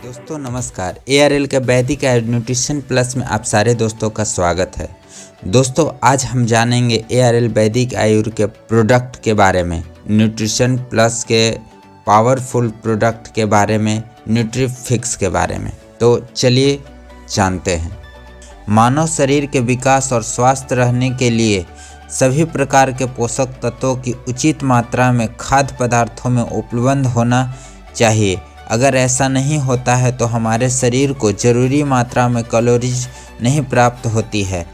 दोस्तों नमस्कार। एआरएल के वैदिक न्यूट्रिशन प्लस में आप सारे दोस्तों का स्वागत है। दोस्तों आज हम जानेंगे एआरएल वैदिक आयुर्वेद के प्रोडक्ट के बारे में, न्यूट्रिशन प्लस के पावरफुल प्रोडक्ट के बारे में, न्यूट्रीफिक्स के बारे में। तो चलिए जानते हैं। मानव शरीर के विकास और स्वस्थ रहने के लिए सभी प्रकार के पोषक तत्वों की उचित मात्रा में खाद्य पदार्थों में उपलब्ध होना चाहिए। अगर ऐसा नहीं होता है तो हमारे शरीर को जरूरी मात्रा में कैलोरीज नहीं प्राप्त होती है।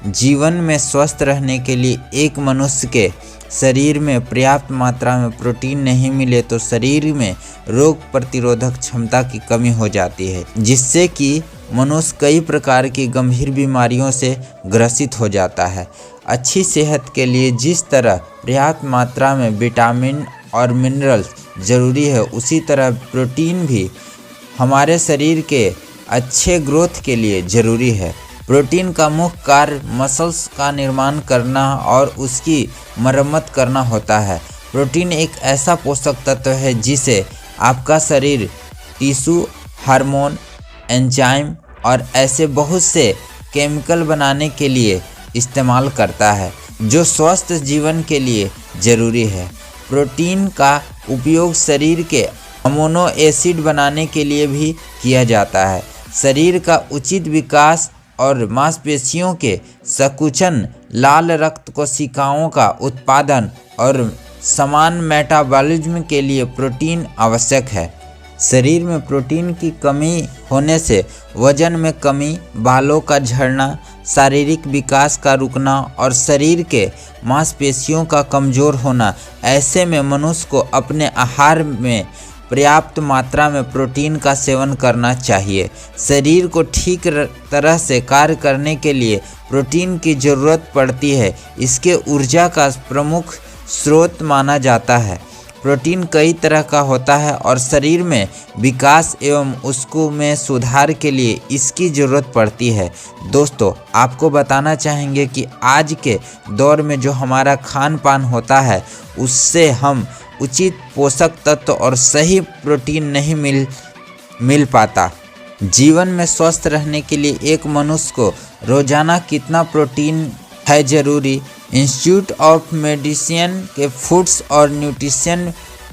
जीवन में स्वस्थ रहने के लिए एक मनुष्य के शरीर में पर्याप्त मात्रा में प्रोटीन नहीं मिले तो शरीर में रोग प्रतिरोधक क्षमता की कमी हो जाती है, जिससे कि मनुष्य कई प्रकार की गंभीर बीमारियों से ग्रसित हो जाता है। अच्छी सेहत के लिए जिस तरह पर्याप्त मात्रा में विटामिन और मिनरल्स ज़रूरी है, उसी तरह प्रोटीन भी हमारे शरीर के अच्छे ग्रोथ के लिए ज़रूरी है। प्रोटीन का मुख्य कार्य मसल्स का निर्माण करना और उसकी मरम्मत करना होता है। प्रोटीन एक ऐसा पोषक तत्व है जिसे आपका शरीर टिश्यू, हार्मोन, एंजाइम और ऐसे बहुत से केमिकल बनाने के लिए इस्तेमाल करता है, जो स्वस्थ जीवन के लिए ज़रूरी है। प्रोटीन का उपयोग शरीर के अमीनो एसिड बनाने के लिए भी किया जाता है। शरीर का उचित विकास और मांसपेशियों के संकुचन, लाल रक्त कोशिकाओं का उत्पादन और समान मेटाबॉलिज्म के लिए प्रोटीन आवश्यक है। शरीर में प्रोटीन की कमी होने से वजन में कमी, बालों का झड़ना, शारीरिक विकास का रुकना और शरीर के मांसपेशियों का कमज़ोर होना। ऐसे में मनुष्य को अपने आहार में पर्याप्त मात्रा में प्रोटीन का सेवन करना चाहिए। शरीर को ठीक तरह से कार्य करने के लिए प्रोटीन की ज़रूरत पड़ती है। इसके ऊर्जा का प्रमुख स्रोत माना जाता है। प्रोटीन कई तरह का होता है और शरीर में विकास एवं उसको में सुधार के लिए इसकी ज़रूरत पड़ती है। दोस्तों आपको बताना चाहेंगे कि आज के दौर में जो हमारा खान पान होता है, उससे हम उचित पोषक तत्व और सही प्रोटीन नहीं मिल पाता। जीवन में स्वस्थ रहने के लिए एक मनुष्य को रोज़ाना कितना प्रोटीन है ज़रूरी। इंस्टीट्यूट ऑफ मेडिसिन के फूड्स और न्यूट्रिशन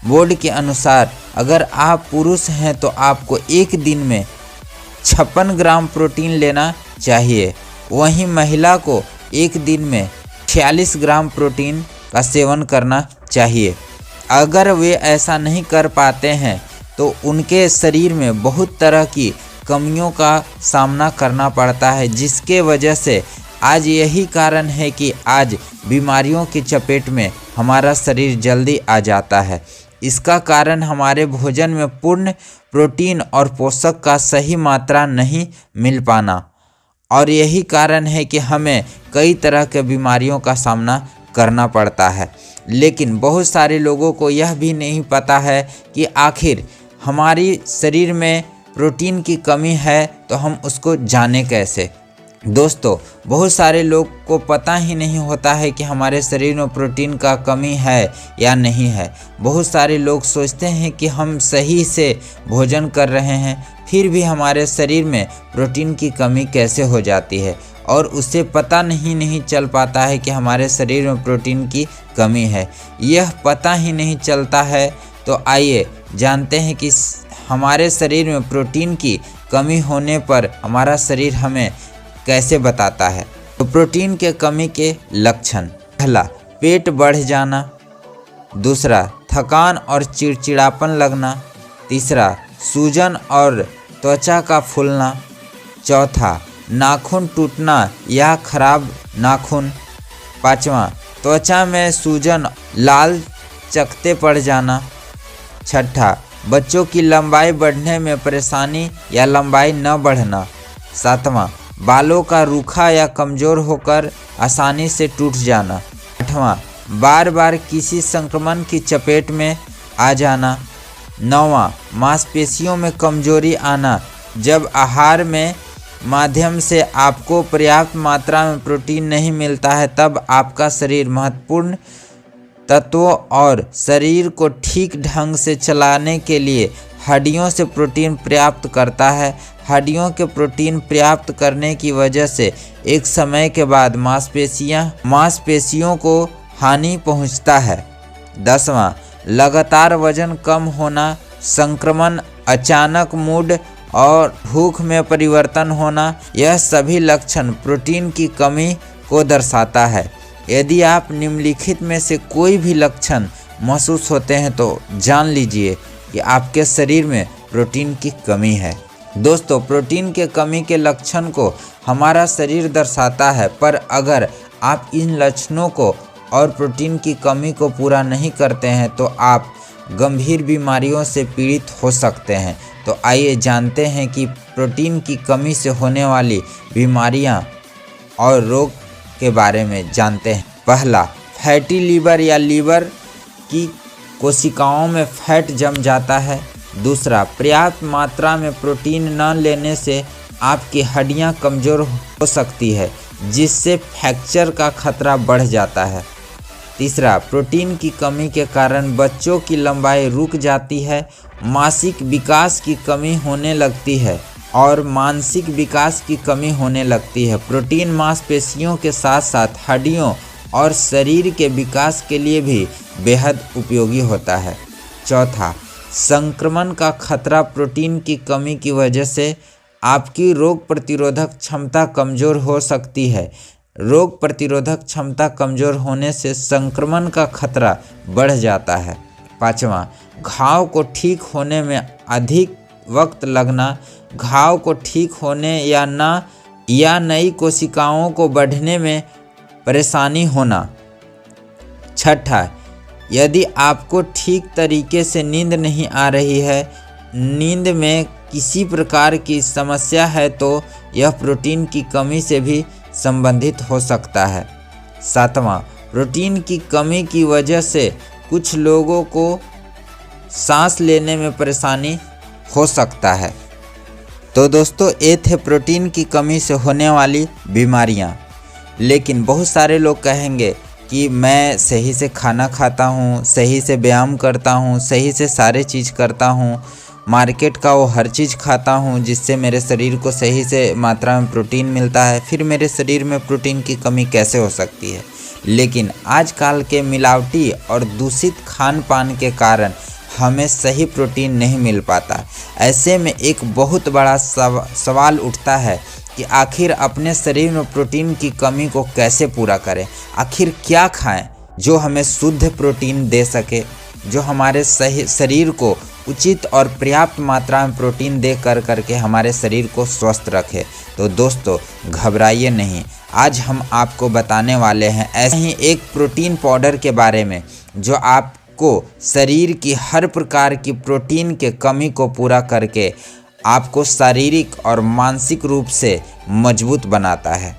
बोर्ड के अनुसार अगर आप पुरुष हैं तो आपको एक दिन में 56 ग्राम प्रोटीन लेना चाहिए। वहीं महिला को एक दिन में 46 ग्राम प्रोटीन का सेवन करना चाहिए। अगर वे ऐसा नहीं कर पाते हैं तो उनके शरीर में बहुत तरह की कमियों का सामना करना पड़ता है, जिसके वजह से आज यही कारण है कि आज बीमारियों की चपेट में हमारा शरीर जल्दी आ जाता है। इसका कारण हमारे भोजन में पूर्ण प्रोटीन और पोषक का सही मात्रा नहीं मिल पाना, और यही कारण है कि हमें कई तरह के बीमारियों का सामना करना पड़ता है। लेकिन बहुत सारे लोगों को यह भी नहीं पता है कि आखिर हमारी शरीर में प्रोटीन की कमी है तो हम उसको जाने कैसे। दोस्तों बहुत सारे लोग को पता ही नहीं होता है कि हमारे शरीर में प्रोटीन का कमी है या नहीं है। बहुत सारे लोग सोचते हैं कि हम सही से भोजन कर रहे हैं, फिर भी हमारे शरीर में प्रोटीन की कमी कैसे हो जाती है, और उसे पता नहीं चल पाता है कि हमारे शरीर में प्रोटीन की कमी है। यह पता ही नहीं चलता है। तो आइए जानते हैं कि हमारे शरीर में प्रोटीन की कमी होने पर हमारा शरीर हमें कैसे बताता है। तो प्रोटीन के कमी के लक्षण: पहला, पेट बढ़ जाना। दूसरा, थकान और चिड़चिड़ापन लगना। तीसरा, सूजन और त्वचा का फूलना। चौथा, नाखून टूटना या खराब नाखून। पाँचवा, त्वचा में सूजन, लाल चकत्ते पड़ जाना। छठा, बच्चों की लंबाई बढ़ने में परेशानी या लंबाई न बढ़ना। सातवां, बालों का रूखा या कमज़ोर होकर आसानी से टूट जाना। आठवां, बार बार किसी संक्रमण की चपेट में आ जाना। नौवां, मांसपेशियों में कमजोरी आना। जब आहार में माध्यम से आपको पर्याप्त मात्रा में प्रोटीन नहीं मिलता है, तब आपका शरीर महत्वपूर्ण तत्वों और शरीर को ठीक ढंग से चलाने के लिए हड्डियों से प्रोटीन प्राप्त करता है। हड्डियों के प्रोटीन प्राप्त करने की वजह से एक समय के बाद मांसपेशियों को हानि पहुंचता है। 10वां, लगातार वजन कम होना, संक्रमण, अचानक मूड और भूख में परिवर्तन होना, यह सभी लक्षण प्रोटीन की कमी को दर्शाता है। यदि आप निम्नलिखित में से कोई भी लक्षण महसूस होते हैं तो जान लीजिए कि आपके शरीर में प्रोटीन की कमी है। दोस्तों, प्रोटीन के कमी के लक्षण को हमारा शरीर दर्शाता है, पर अगर आप इन लक्षणों को और प्रोटीन की कमी को पूरा नहीं करते हैं तो आप गंभीर बीमारियों से पीड़ित हो सकते हैं। तो आइए जानते हैं कि प्रोटीन की कमी से होने वाली बीमारियां और रोग के बारे में जानते हैं। पहला, फैटी लीवर या लीवर की कोशिकाओं में फैट जम जाता है। दूसरा, पर्याप्त मात्रा में प्रोटीन न लेने से आपकी हड्डियां कमज़ोर हो सकती है, जिससे फ्रैक्चर का खतरा बढ़ जाता है। तीसरा, प्रोटीन की कमी के कारण बच्चों की लंबाई रुक जाती है, मासिक विकास की कमी होने लगती है और मानसिक विकास की कमी होने लगती है। प्रोटीन मांसपेशियों के साथ साथ हड्डियों और शरीर के विकास के लिए भी बेहद उपयोगी होता है। चौथा, संक्रमण का खतरा। प्रोटीन की कमी की वजह से आपकी रोग प्रतिरोधक क्षमता कमज़ोर हो सकती है। रोग प्रतिरोधक क्षमता कमज़ोर होने से संक्रमण का खतरा बढ़ जाता है। पाँचवा, घाव को ठीक होने में अधिक वक्त लगना, घाव को ठीक होने या नई कोशिकाओं को बढ़ने में परेशानी होना। छठा, यदि आपको ठीक तरीके से नींद नहीं आ रही है, नींद में किसी प्रकार की समस्या है, तो यह प्रोटीन की कमी से भी संबंधित हो सकता है। सातवां, प्रोटीन की कमी की वजह से कुछ लोगों को सांस लेने में परेशानी हो सकता है। तो दोस्तों, ये थे प्रोटीन की कमी से होने वाली बीमारियां। लेकिन बहुत सारे लोग कहेंगे कि मैं सही से खाना खाता हूँ, सही से व्यायाम करता हूँ, सही से सारे चीज़ करता हूँ, मार्केट का वो हर चीज़ खाता हूँ जिससे मेरे शरीर को सही से मात्रा में प्रोटीन मिलता है, फिर मेरे शरीर में प्रोटीन की कमी कैसे हो सकती है। लेकिन आजकल के मिलावटी और दूषित खान पान के कारण हमें सही प्रोटीन नहीं मिल पाता। ऐसे में एक बहुत बड़ा सवाल उठता है कि आखिर अपने शरीर में प्रोटीन की कमी को कैसे पूरा करें। आखिर क्या खाएं जो हमें शुद्ध प्रोटीन दे सके, जो हमारे सही शरीर को उचित और पर्याप्त मात्रा में प्रोटीन दे करके हमारे शरीर को स्वस्थ रखे। तो दोस्तों, घबराइए नहीं, आज हम आपको बताने वाले हैं ऐसे ही एक प्रोटीन पाउडर के बारे में जो आपको शरीर की हर प्रकार की प्रोटीन के कमी को पूरा करके आपको शारीरिक और मानसिक रूप से मजबूत बनाता है।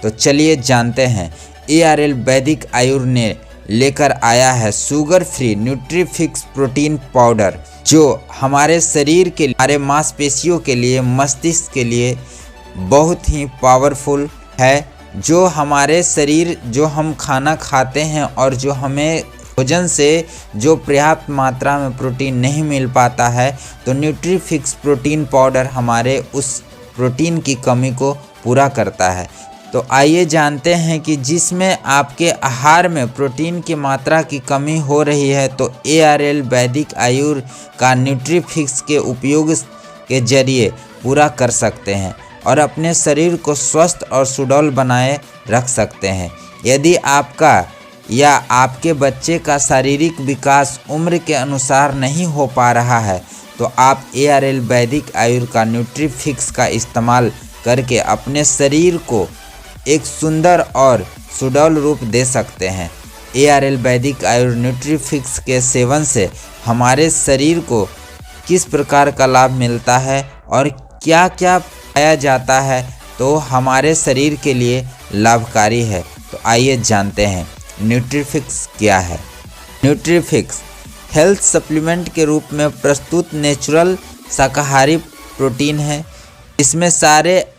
तो चलिए जानते हैं। ARL वैदिक आयुर्वेद ने लेकर आया है शुगर फ्री न्यूट्रीफिक्स प्रोटीन पाउडर, जो हमारे शरीर के लिए, हमारे मांसपेशियों के लिए, मस्तिष्क के लिए बहुत ही पावरफुल है। जो हमारे शरीर, जो हम खाना खाते हैं और जो हमें भोजन से जो पर्याप्त मात्रा में प्रोटीन नहीं मिल पाता है, तो न्यूट्रीफिक्स प्रोटीन पाउडर हमारे उस प्रोटीन की कमी को पूरा करता है। तो आइए जानते हैं कि जिसमें आपके आहार में प्रोटीन की मात्रा की कमी हो रही है, तो ARL वैदिक आयुर्वेद का न्यूट्रीफिक्स के उपयोग के जरिए पूरा कर सकते हैं और अपने शरीर को स्वस्थ और सुडौल बनाए रख सकते हैं। यदि आपका या आपके बच्चे का शारीरिक विकास उम्र के अनुसार नहीं हो पा रहा है, तो आप ARL वैदिक आयुर्वेद का न्यूट्रीफिक्स का इस्तेमाल करके अपने शरीर को एक सुंदर और सुडौल रूप दे सकते हैं। ARL वैदिक आयुर्वेद न्यूट्रीफिक्स के सेवन से हमारे शरीर को किस प्रकार का लाभ मिलता है और क्या क्या पाया जाता है, तो हमारे शरीर के लिए लाभकारी है। तो आइए जानते हैं न्यूट्रीफिक्स क्या है। न्यूट्रीफिक्स हेल्थ सप्लीमेंट के रूप में प्रस्तुत नेचुरल शाकाहारी प्रोटीन है। इसमें सारे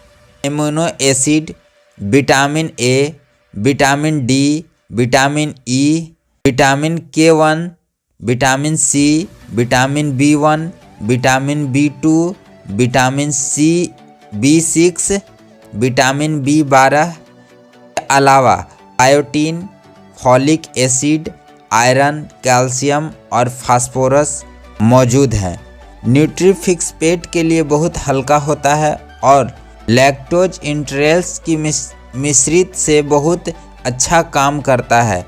amino acid, vitamin A, vitamin D, vitamin E, vitamin K1, vitamin C, vitamin B1, vitamin B2, vitamin C, B6, vitamin B12 के अलावा biotin, folic acid, iron, calcium और फास्फोरस मौजूद हैं। न्यूट्रीफिक्स पेट के लिए बहुत हल्का होता है और लैक्टोज इंटरल्स की मिश्रित से बहुत अच्छा काम करता है।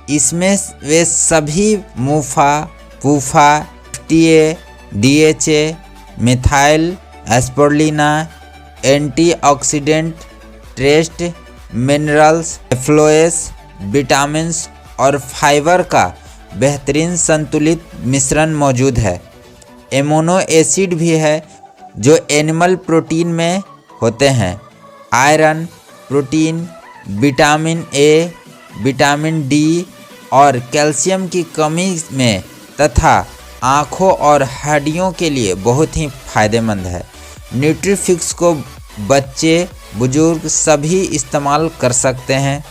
इसमें वे सभी MUFA, PUFA, FTA, DHA, methyl spirulina, antioxidant, trace minerals, फ्लोएस, विटामिन्स और फाइबर का बेहतरीन संतुलित मिश्रण मौजूद है। एमिनो एसिड भी है जो एनिमल प्रोटीन में होते हैं। Iron, protein, vitamin A, vitamin D और कैल्शियम की कमी में तथा आँखों और हड्डियों के लिए बहुत ही फायदेमंद है। न्यूट्रीफिक्स को बच्चे, बुजुर्ग सभी इस्तेमाल कर सकते हैं।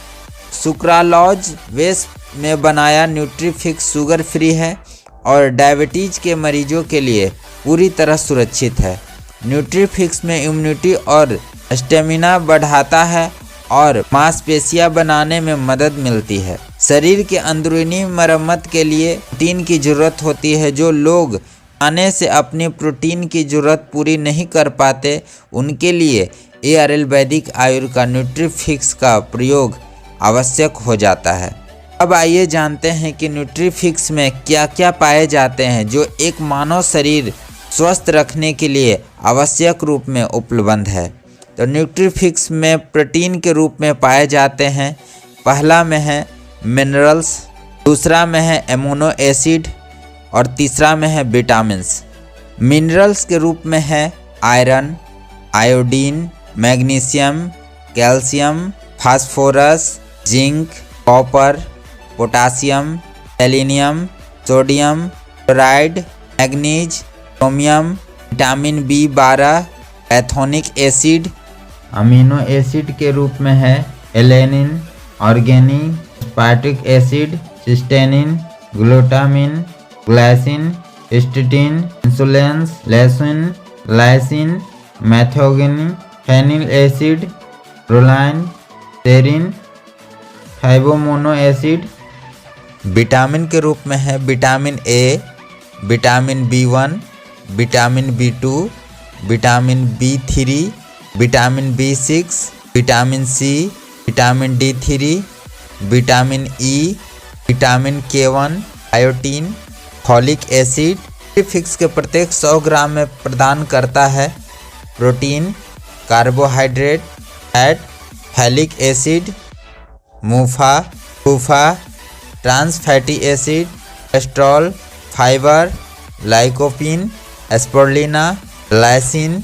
सुक्रालोज बेस में बनाया न्यूट्रीफिक्स शुगर फ्री है और डायबिटीज के मरीजों के लिए पूरी तरह सुरक्षित है। न्यूट्रीफिक्स में इम्यूनिटी और स्टेमिना बढ़ाता है और मांसपेशियां बनाने में मदद मिलती है। शरीर के अंदरूनी मरम्मत के लिए प्रोटीन की ज़रूरत होती है। जो लोग खाने से अपनी प्रोटीन की ज़रूरत पूरी नहीं कर पाते, उनके लिए ARL वैदिक आयुर्वेद का न्यूट्रीफिक्स का प्रयोग आवश्यक हो जाता है। अब आइए जानते हैं कि न्यूट्रीफिक्स में क्या क्या पाए जाते हैं जो एक मानव शरीर स्वस्थ रखने के लिए आवश्यक रूप में उपलब्ध है। तो न्यूट्रीफिक्स में प्रोटीन के रूप में पाए जाते हैं। पहला में है मिनरल्स, दूसरा में है एमिनो एसिड और तीसरा में है विटामिन्स। मिनरल्स के रूप में है iron, iodine, magnesium, calcium, phosphorus, zinc, copper, potassium, selenium, sodium, chloride, manganese, chromium, vitamin B12, pantothenic acid. Amino acid के रूप में है alanine, arginine, aspartic acid, cysteine, glutamine, glycine, histidine, insulin, leucine, lysine, methionine, phenyl acid, proline, serine, फाइबोमोनो acid. Vitamin के रूप में है vitamin A, vitamin B1, vitamin B2, vitamin B3, vitamin B6, vitamin C, vitamin D3, vitamin E, vitamin K1, biotin, folic acid. Nutrifix के प्रत्येक 100 gram में प्रदान करता है protein, carbohydrate, fat, folic acid, MUFA, PUFA, trans fatty acid, cholesterol, fibre, lycopene, spirulina, lysine.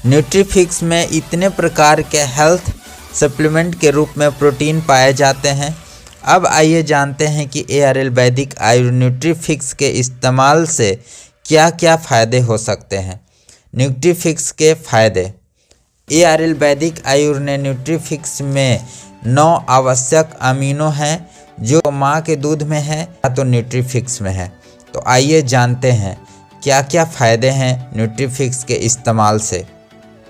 Nutrifix में इतने प्रकार के हेल्थ सप्लीमेंट के रूप में प्रोटीन पाए जाते हैं। अब आइए जानते हैं कि ARL वैदिक आयुर्वेद न्यूट्रीफिक्स के इस्तेमाल से क्या क्या फ़ायदे हो सकते हैं। न्यूट्रीफिक्स के फ़ायदे। ARL वैदिक आयुर्वेद ने न्यूट्रीफिक्स में 9 आवश्यक अमीनो हैं जो माँ के दूध में है या तो न्यूट्रीफिक्स में है। तो आइए जानते हैं क्या क्या फ़ायदे हैं न्यूट्रीफिक्स के इस्तेमाल से।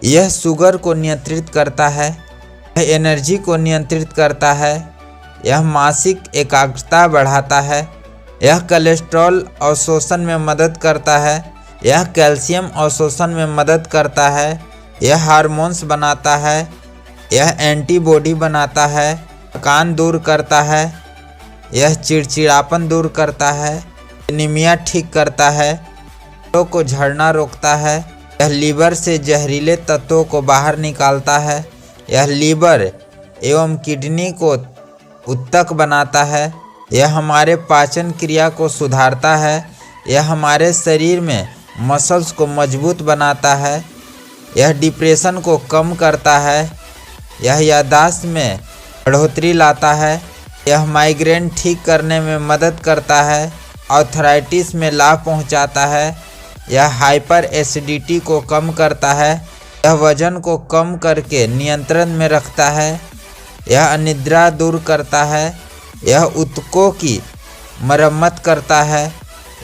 यह शुगर को नियंत्रित करता है, यह एनर्जी को नियंत्रित करता है, यह मानसिक एकाग्रता बढ़ाता है, यह कोलेस्ट्रॉल अवशोषण में मदद करता है, यह कैल्शियम अवशोषण में मदद करता है, यह हार्मोन्स बनाता है, यह एंटीबॉडी बनाता है, थकान दूर करता है, यह चिड़चिड़ापन दूर करता है, एनीमिया ठीक करता है, पेटों को झड़ना रोकता है, यह लीवर से जहरीले तत्वों को बाहर निकालता है, यह लीवर एवं किडनी को उत्तक बनाता है, यह हमारे पाचन क्रिया को सुधारता है, यह हमारे शरीर में मसल्स को मजबूत बनाता है, यह डिप्रेशन को कम करता है, यह याददाश्त में बढ़ोतरी लाता है, यह माइग्रेन ठीक करने में मदद करता है, आर्थराइटिस में लाभ पहुंचाता है, यह हाइपर एसिडिटी को कम करता है, यह वजन को कम करके नियंत्रण में रखता है, यह अनिद्रा दूर करता है, यह ऊतकों की मरम्मत करता है,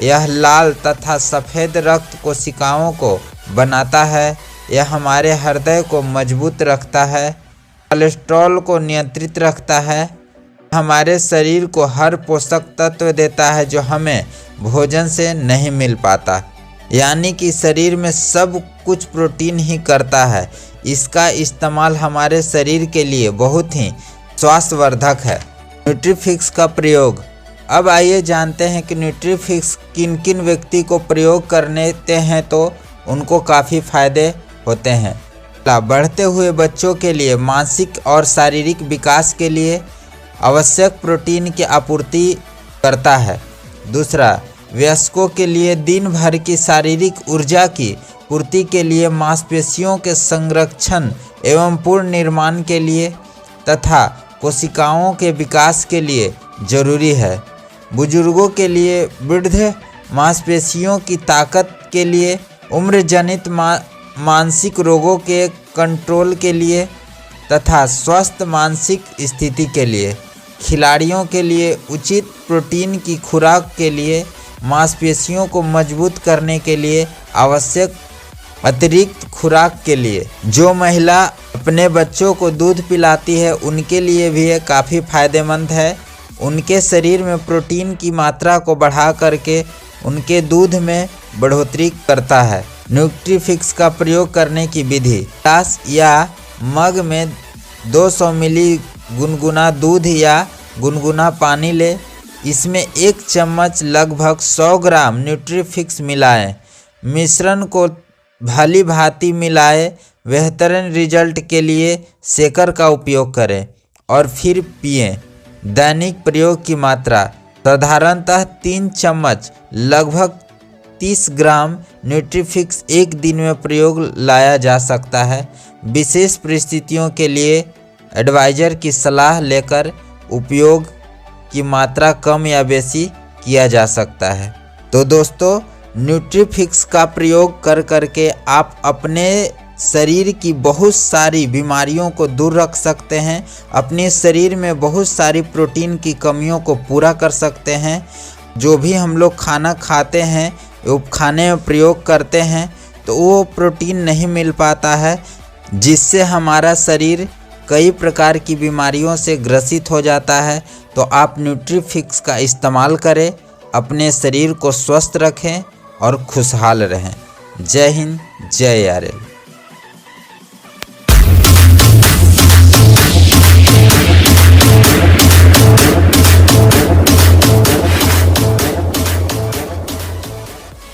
यह लाल तथा सफ़ेद रक्त कोशिकाओं को बनाता है। यह हमारे हृदय को मजबूत रखता है, कोलेस्ट्रॉल को नियंत्रित रखता है, हमारे शरीर को हर पोषक तत्व देता है जो हमें भोजन से नहीं मिल पाता। यानी कि शरीर में सब कुछ प्रोटीन ही करता है। इसका इस्तेमाल हमारे शरीर के लिए बहुत ही स्वास्थ्यवर्धक है। न्यूट्रीफिक्स का प्रयोग। अब आइए जानते हैं कि न्यूट्रीफिक्स किन किन व्यक्ति को प्रयोग करने हैं तो उनको काफ़ी फायदे होते हैं। बढ़ते हुए बच्चों के लिए मानसिक और शारीरिक विकास के लिए आवश्यक प्रोटीन की आपूर्ति करता है। दूसरा, वयस्कों के लिए दिन भर की शारीरिक ऊर्जा की पूर्ति के लिए, मांसपेशियों के संरक्षण एवं पूर्ण निर्माण के लिए तथा कोशिकाओं के विकास के लिए जरूरी है। बुजुर्गों के लिए वृद्ध मांसपेशियों की ताकत के लिए, उम्र जनित मानसिक रोगों के कंट्रोल के लिए तथा स्वस्थ मानसिक स्थिति के लिए, खिलाड़ियों के लिए उचित प्रोटीन की खुराक के लिए, मांसपेशियों को मजबूत करने के लिए आवश्यक अतिरिक्त खुराक के लिए, जो महिला अपने बच्चों को दूध पिलाती है उनके लिए भी ये काफ़ी फायदेमंद है। उनके शरीर में प्रोटीन की मात्रा को बढ़ा करके उनके दूध में बढ़ोतरी करता है। न्यूट्रीफिक्स का प्रयोग करने की विधि। ग्लास या मग में 200 मिली गुनगुना दूध या गुनगुना पानी ले। इसमें 1 चम्मच लगभग 100 ग्राम न्यूट्रीफिक्स मिलाएं। मिश्रण को भली भांति मिलाएं। बेहतरीन रिजल्ट के लिए शेकर का उपयोग करें और फिर पिएं। दैनिक प्रयोग की मात्रा। साधारणतः 3 चम्मच लगभग 30 ग्राम न्यूट्रीफिक्स एक दिन में प्रयोग लाया जा सकता है। विशेष परिस्थितियों के लिए एडवाइज़र की सलाह लेकर उपयोग की मात्रा कम या बेशी किया जा सकता है। तो दोस्तों, न्यूट्रीफिक्स का प्रयोग कर करके आप अपने शरीर की बहुत सारी बीमारियों को दूर रख सकते हैं। अपने शरीर में बहुत सारी प्रोटीन की कमियों को पूरा कर सकते हैं। जो भी हम लोग खाना खाते हैं, वो खाने में प्रयोग करते हैं तो वो प्रोटीन नहीं मिल पाता है, जिससे हमारा शरीर कई प्रकार की बीमारियों से ग्रसित हो जाता है। तो आप न्यूट्रीफिक्स का इस्तेमाल करें, अपने शरीर को स्वस्थ रखें और खुशहाल रहें। जय हिंद, जय आरएल।